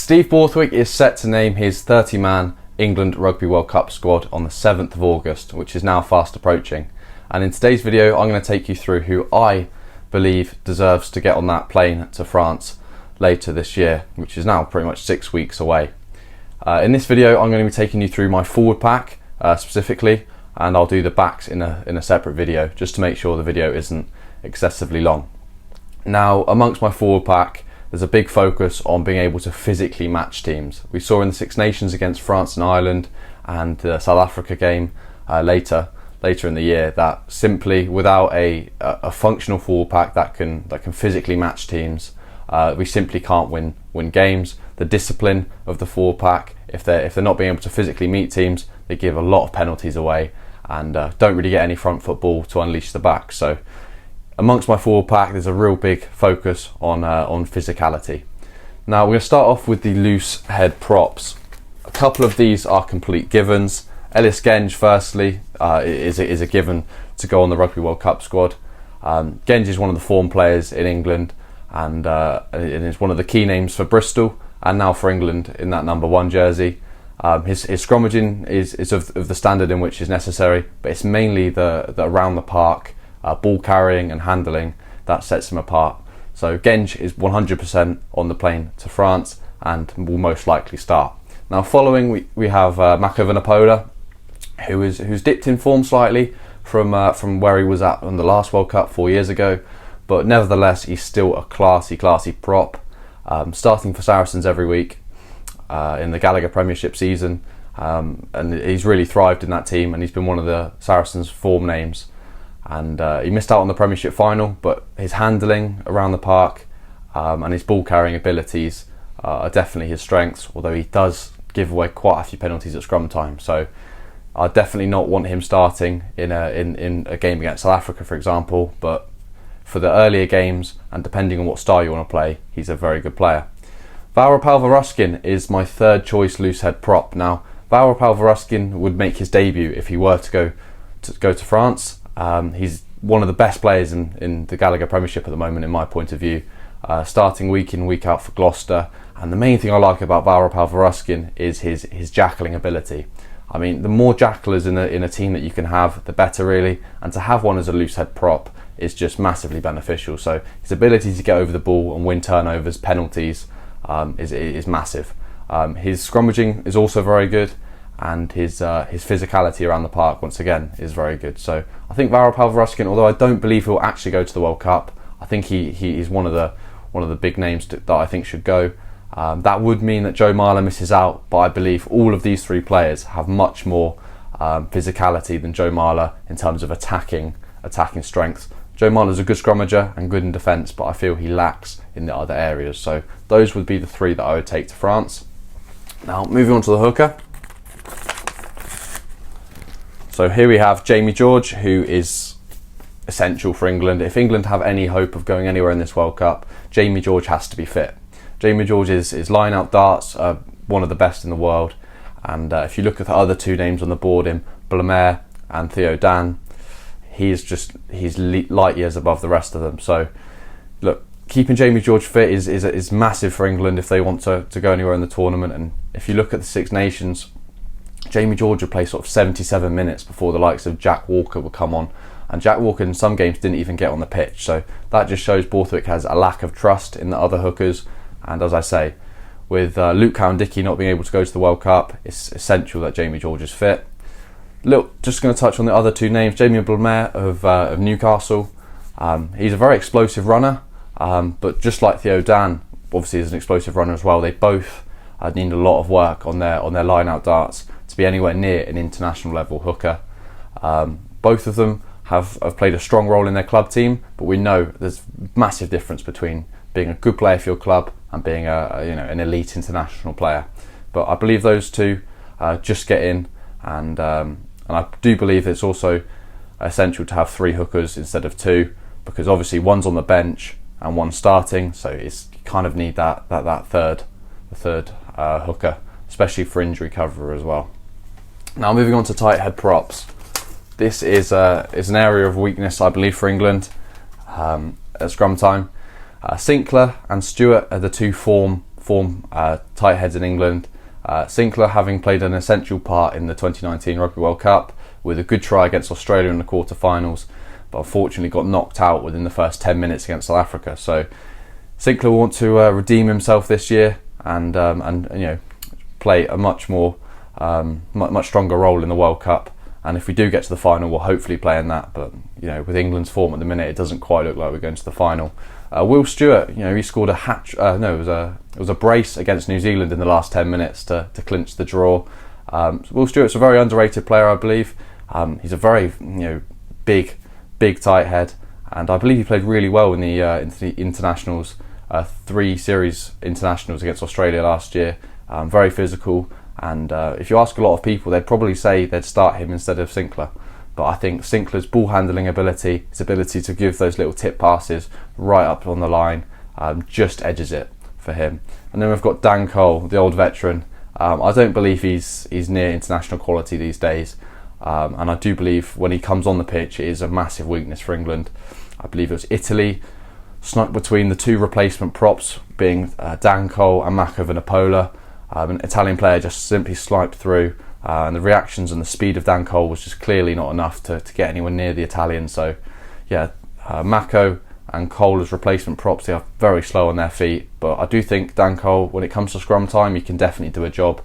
Steve Borthwick is set to name his 30-man England Rugby World Cup squad on the 7th of August, which is now fast approaching. And in today's video, I'm going to take you through who I believe deserves to get on that plane to France later this year, which is now pretty much 6 weeks away. In this video, I'm going to be taking you through my forward pack specifically, and I'll do the backs in a separate video just to make sure the video isn't excessively long. Now, amongst my forward pack, there's a big focus on being able to physically match teams. We saw in the Six Nations against France and Ireland and the South Africa game later in the year that simply without a functional forward pack that can physically match teams, we simply can't win games. The discipline of the forward pack, if they're not being able to physically meet teams, they give a lot of penalties away and don't really get any front football to unleash the back. So amongst my forward pack, there's a real big focus on physicality. Now we're going to start off with the loose head props. A couple of these are complete givens. Ellis Genge, firstly, is a given to go on the Rugby World Cup squad. Genge is one of the form players in England and is one of the key names for Bristol and now for England in that number 1 jersey. His scrummaging is of the standard in which is necessary, but it's mainly the around the park, ball carrying and handling that sets him apart. So Genge is 100% on the plane to France and will most likely start. Now following we have Mako Vunipola, who's dipped in form slightly from where he was at on the last World Cup 4 years ago, but nevertheless he's still a classy prop, starting for Saracens every week in the Gallagher Premiership season, and he's really thrived in that team and he's been one of the Saracens form names. And he missed out on the Premiership final, but his handling around the park and his ball carrying abilities are definitely his strengths, although he does give away quite a few penalties at scrum time. So I definitely not want him starting in a game against South Africa, for example, but for the earlier games and depending on what style you want to play, he's a very good player. Vaura-Palvaruskin is my third choice loose head prop. Now Vaura-Palvaruskin would make his debut if he were to go to France. He's one of the best players in the Gallagher Premiership at the moment, in my point of view, starting week in, week out for Gloucester. And the main thing I like about Vaura-Palvaruskin is his jackling ability. I mean, the more jacklers in a team that you can have, the better, really. And to have one as a loose head prop is just massively beneficial. So his ability to get over the ball and win turnovers, penalties, is massive. His scrummaging is also very good, and his physicality around the park, once again, is very good. So I think Vaura-Palvaruskin, although I don't believe he'll actually go to the World Cup, I think he's one of the big names that I think should go. That would mean that Joe Marler misses out, but I believe all of these three players have much more physicality than Joe Marler in terms of attacking strength. Joe Marler's a good scrummager and good in defence, but I feel he lacks in the other areas. So those would be the three that I would take to France. Now moving on to the hooker. So here we have Jamie George, who is essential for England. If England have any hope of going anywhere in this World Cup, Jamie George has to be fit. Jamie George is line-out darts, one of the best in the world. And if you look at the other two names on the board, in Blamer and Theo Dan, he's light years above the rest of them. So look, keeping Jamie George fit is massive for England if they want to go anywhere in the tournament. And if you look at the Six Nations, Jamie George would play sort of 77 minutes before the likes of Jack Walker would come on, and Jack Walker in some games didn't even get on the pitch. So that just shows Borthwick has a lack of trust in the other hookers. And as I say, with Luke Cowan-Dickie not being able to go to the World Cup, it's essential that Jamie George is fit. Look, just going to touch on the other two names. Jamie Blamer of Newcastle. He's a very explosive runner, but just like Theo Dan, obviously is an explosive runner as well. They both need a lot of work on their line-out darts to be anywhere near an international level hooker. Both of them have played a strong role in their club team, but we know there's massive difference between being a good player for your club and being an elite international player. But I believe those two just get in, and I do believe it's also essential to have 3 hookers instead of 2, because obviously one's on the bench and one's starting, so you kind of need that third hooker, especially for injury cover as well. Now moving on to tight head props. This is an area of weakness, I believe, for England at scrum time. Sinclair and Stewart are the two form form tight heads in England. Sinclair, having played an essential part in the 2019 Rugby World Cup with a good try against Australia in the quarter-finals, but unfortunately got knocked out within the first 10 minutes against South Africa. So Sinclair will want to redeem himself this year and play a much stronger role in the World Cup. And if we do get to the final, we'll hopefully play in that. But with England's form at the minute, it doesn't quite look like we're going to the final. Will Stewart, he scored a hat. It was a brace against New Zealand in the last 10 minutes to clinch the draw. Will Stewart's a very underrated player, I believe. He's a very big tight head, and I believe he played really well in the internationals, 3 series internationals against Australia last year. Very physical. And if you ask a lot of people, they'd probably say they'd start him instead of Sinclair. But I think Sinclair's ball handling ability, his ability to give those little tip passes right up on the line, just edges it for him. And then we've got Dan Cole, the old veteran. I don't believe he's near international quality these days. And I do believe when he comes on the pitch, it is a massive weakness for England. I believe it was Italy snuck between the 2 replacement props, being Dan Cole and Mako Vanapola. An Italian player just simply swiped through, and the reactions and the speed of Dan Cole was just clearly not enough to get anywhere near the Italian. So Mako and Cole as replacement props, they are very slow on their feet, but I do think Dan Cole, when it comes to scrum time, he can definitely do a job.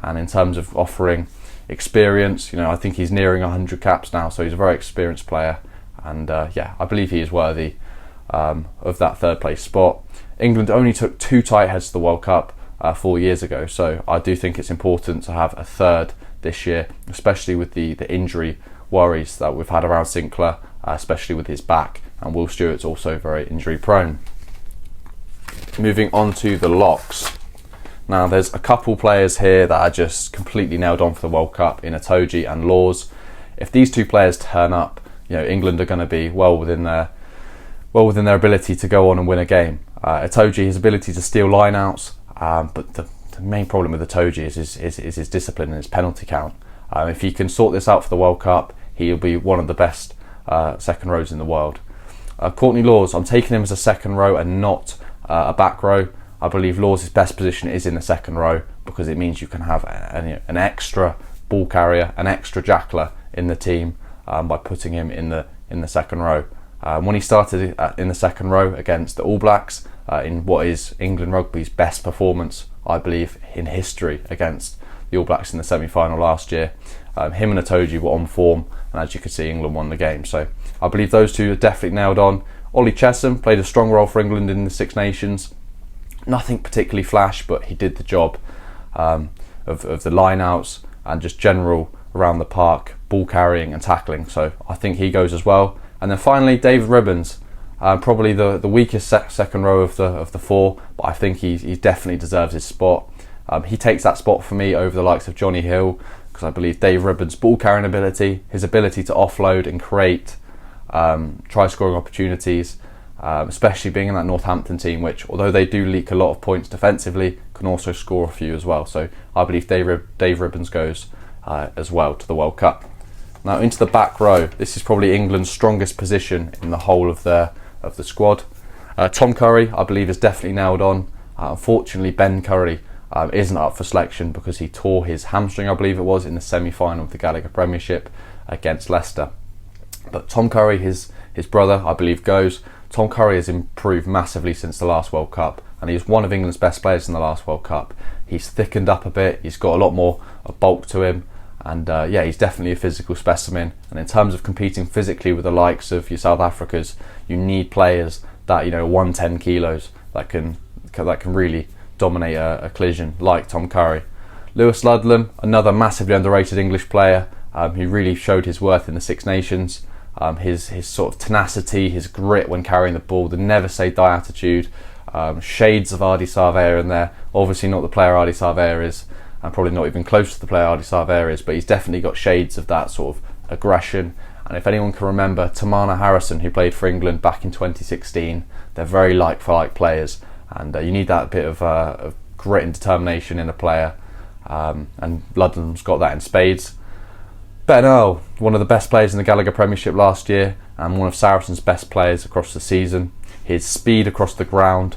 And in terms of offering experience, I think he's nearing 100 caps now, so he's a very experienced player, and I believe he is worthy of that 3rd place spot. England only took 2 tight heads to the World Cup 4 years ago, so I do think it's important to have a 3rd this year, especially with the injury worries that we've had around Sinclair, especially with his back, and Will Stewart's also very injury prone. Moving on to the locks. Now there's a couple players here that are just completely nailed on for the World Cup in Itoje and Laws. If these 2 players turn up, England are going to be well within their ability to go on and win a game. Itoje, his ability to steal lineouts, but the main problem with Itoje is his discipline and his penalty count. If he can sort this out for the World Cup, he'll be one of the best second rows in the world. Courtney Lawes, I'm taking him as a second row and not a back row. I believe Lawes' best position is in the second row because it means you can have an extra ball carrier, an extra jackler in the team by putting him in the second row. When he started in the second row against the All Blacks in what is England Rugby's best performance, I believe, in history against the All Blacks in the semi-final last year, him and Itoje were on form, and as you can see, England won the game. So I believe those 2 are definitely nailed on. Ollie Chesham played a strong role for England in the Six Nations. Nothing particularly flash, but he did the job of the lineouts and just general around the park, ball carrying and tackling. So I think he goes as well. And then finally, David Ribbons, probably the weakest second row of the 4, but I think he definitely deserves his spot. He takes that spot for me over the likes of Johnny Hill, because I believe Dave Ribbons' ball carrying ability, his ability to offload and create try scoring opportunities, especially being in that Northampton team, which, although they do leak a lot of points defensively, can also score a few as well. So I believe Dave Ribbons goes as well to the World Cup. Now into the back row. This is probably England's strongest position in the whole of the squad. Tom Curry, I believe, is definitely nailed on. Unfortunately, Ben Curry isn't up for selection because he tore his hamstring, I believe it was, in the semi-final of the Gallagher Premiership against Leicester. But Tom Curry, his brother, I believe, goes. Tom Curry has improved massively since the last World Cup, and he's one of England's best players in the last World Cup. He's thickened up a bit, he's got a lot more bulk to him, and he's definitely a physical specimen. And in terms of competing physically with the likes of your South Africas, you need players that 110 kilos that can really dominate a collision, like Tom Curry. Lewis Ludlam, another massively underrated English player, who really showed his worth in the Six Nations. His sort of tenacity, his grit when carrying the ball, the never say die attitude, shades of Ardie Savea in there. Obviously not the player Ardie Savea is, and probably not even close to the player Ardie Savea is, but he's definitely got shades of that sort of aggression. And if anyone can remember Tamana Harrison, who played for England back in 2016, they're very like for like players, and you need that bit of grit and determination in a player, and Ludlam's got that in spades. Ben Earl, one of the best players in the Gallagher Premiership last year, and one of Saracen's best players across the season. His speed across the ground,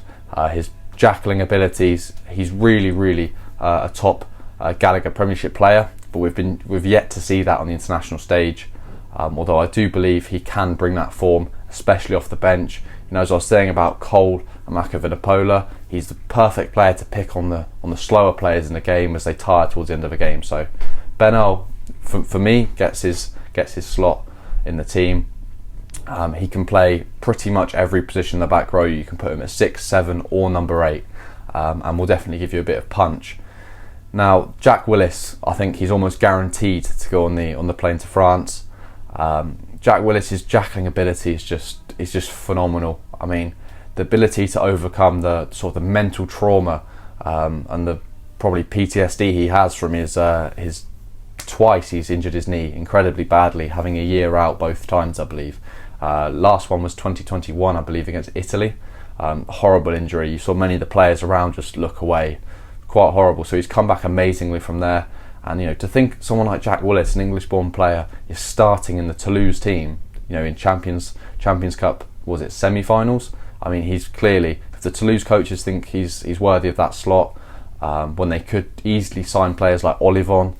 his jackling abilities, he's really a top Gallagher Premiership player, but we've yet to see that on the international stage. Although I do believe he can bring that form, especially off the bench. You know, as I was saying about Cole and Vunipola, he's the perfect player to pick on the slower players in the game as they tire towards the end of a game. So Benal, for me, gets his slot in the team. He can play pretty much every position in the back row. You can put him at 6, 7 or number 8, and will definitely give you a bit of punch. Now, Jack Willis, I think he's almost guaranteed to go on the plane to France. Jack Willis's jackling ability is just phenomenal. I mean, the ability to overcome the sort of the mental trauma and the probably PTSD he has from his twice he's injured his knee incredibly badly, having a year out both times, I believe. Last one was 2021, I believe, against Italy. Horrible injury. You saw many of the players around just look away. Quite horrible. So he's come back amazingly from there. And, you know, to think someone like Jack Willis, an English-born player, is starting in the Toulouse team, you know, in Champions Cup, was it semi-finals? I mean, he's clearly, if the Toulouse coaches think he's worthy of that slot, when they could easily sign players like Olivon,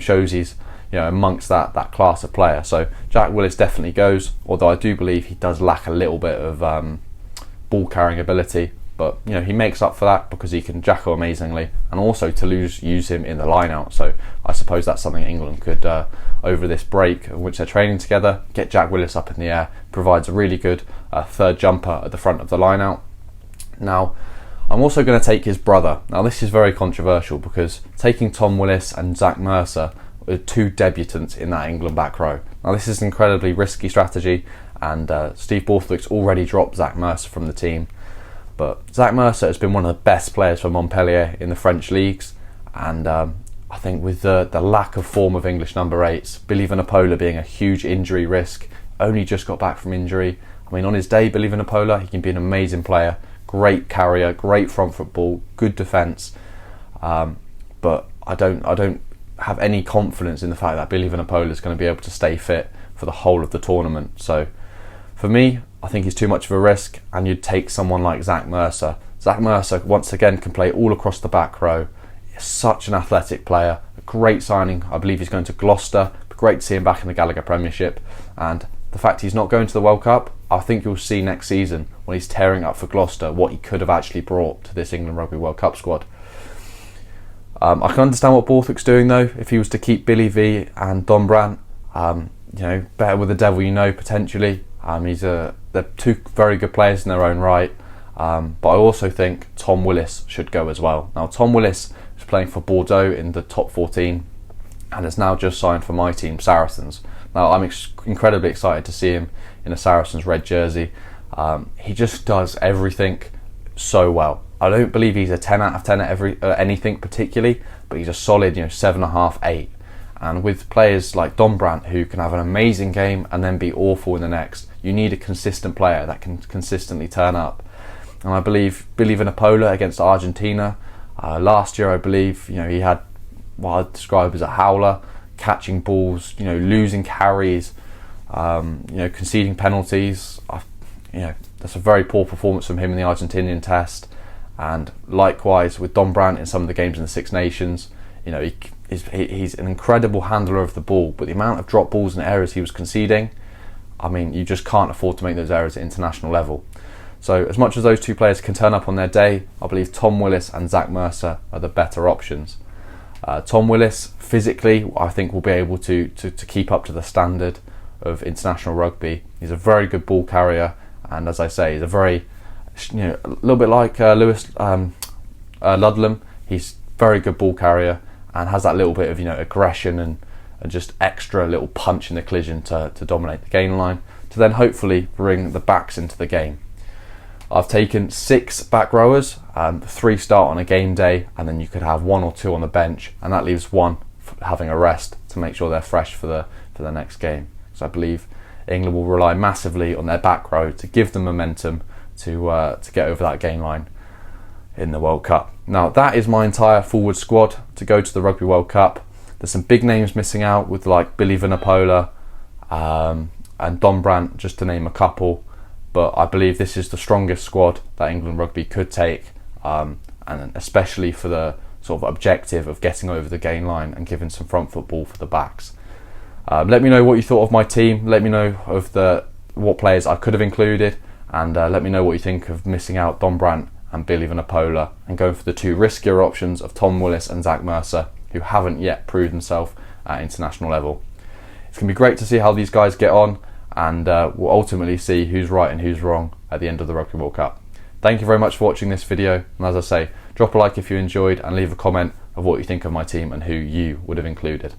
shows he's, you know, amongst that class of player. So Jack Willis definitely goes, although I do believe he does lack a little bit of ball carrying ability. But, you know, he makes up for that because he can jackal amazingly, and also Toulouse use him in the line-out. So I suppose that's something England could, over this break in which they're training together, get Jack Willis up in the air. Provides a really good third jumper at the front of the line-out. Now, I'm also going to take his brother. Now, this is very controversial because taking Tom Willis and Zach Mercer are two debutants in that England back row. Now, this is an incredibly risky strategy, and Steve Borthwick's already dropped Zach Mercer from the team. But Zach Mercer has been one of the best players for Montpellier in the French leagues, and I think with the lack of form of English number 8s, Billy Vunipola being a huge injury risk, only just got back from injury. I mean, on his day, Billy Vunipola, he can be an amazing player, great carrier, great front football, good defence, but I don't have any confidence in the fact that Billy Vunipola is going to be able to stay fit for the whole of the tournament. So for me, I think he's too much of a risk, and you'd take someone like Zach Mercer. Zach Mercer, once again, can play all across the back row. He's such an athletic player, a great signing. I believe he's going to Gloucester. Great to see him back in the Gallagher Premiership. And the fact he's not going to the World Cup, I think you'll see next season when he's tearing up for Gloucester what he could have actually brought to this England Rugby World Cup squad. I can understand what Borthwick's doing though. If he was to keep Billy V and Don Brandt, you know, better with the devil you know, potentially. They're two very good players in their own right, but I also think Tom Willis should go as well. Now, Tom Willis is playing for Bordeaux in the top 14 and has now just signed for my team, Saracens. Now, I'm incredibly excited to see him in a Saracens red jersey. He just does everything so well. I don't believe he's a 10 out of 10 at anything particularly, but he's a solid, 7.5, 8. And with players like Don Brandt, who can have an amazing game and then be awful in the next, you need a consistent player that can consistently turn up. And I believe Billy Vunipola against Argentina, last year I believe, he had what I'd describe as a howler, catching balls, losing carries, conceding penalties. That's a very poor performance from him in the Argentinian test. And likewise with Don Brandt in some of the games in the Six Nations, he's an incredible handler of the ball, but the amount of drop balls and errors he was conceding, I mean, you just can't afford to make those errors at international level. So as much as those two players can turn up on their day, I believe Tom Willis and Zach Mercer are the better options. Tom Willis, physically, I think will be able to keep up to the standard of international rugby. He's a very good ball carrier, and as I say, he's a very, a little bit like Lewis Ludlam. He's very good ball carrier and has that little bit of aggression and just extra little punch in the collision to dominate the gain line, to then hopefully bring the backs into the game. I've taken 6 back rowers, 3 start on a game day, and then you could have 1 or 2 on the bench, and that leaves 1 having a rest to make sure they're fresh for the next game. So I believe England will rely massively on their back row to give them momentum to get over that gain line in the World Cup. Now that is my entire forward squad to go to the Rugby World Cup. There's some big names missing out with like Billy Vunipola and Don Brandt, just to name a couple. But I believe this is the strongest squad that England Rugby could take and especially for the sort of objective of getting over the gain line and giving some front football for the backs. Let me know what you thought of my team. Let me know of what players I could have included, and let me know what you think of missing out Don Brandt and Billy Vanapola and going for the two riskier options of Tom Willis and Zach Mercer, who haven't yet proved themselves at international level. It's going to be great to see how these guys get on, and we'll ultimately see who's right and who's wrong at the end of the Rugby World Cup. Thank you very much for watching this video, and as I say, drop a like if you enjoyed and leave a comment of what you think of my team and who you would have included.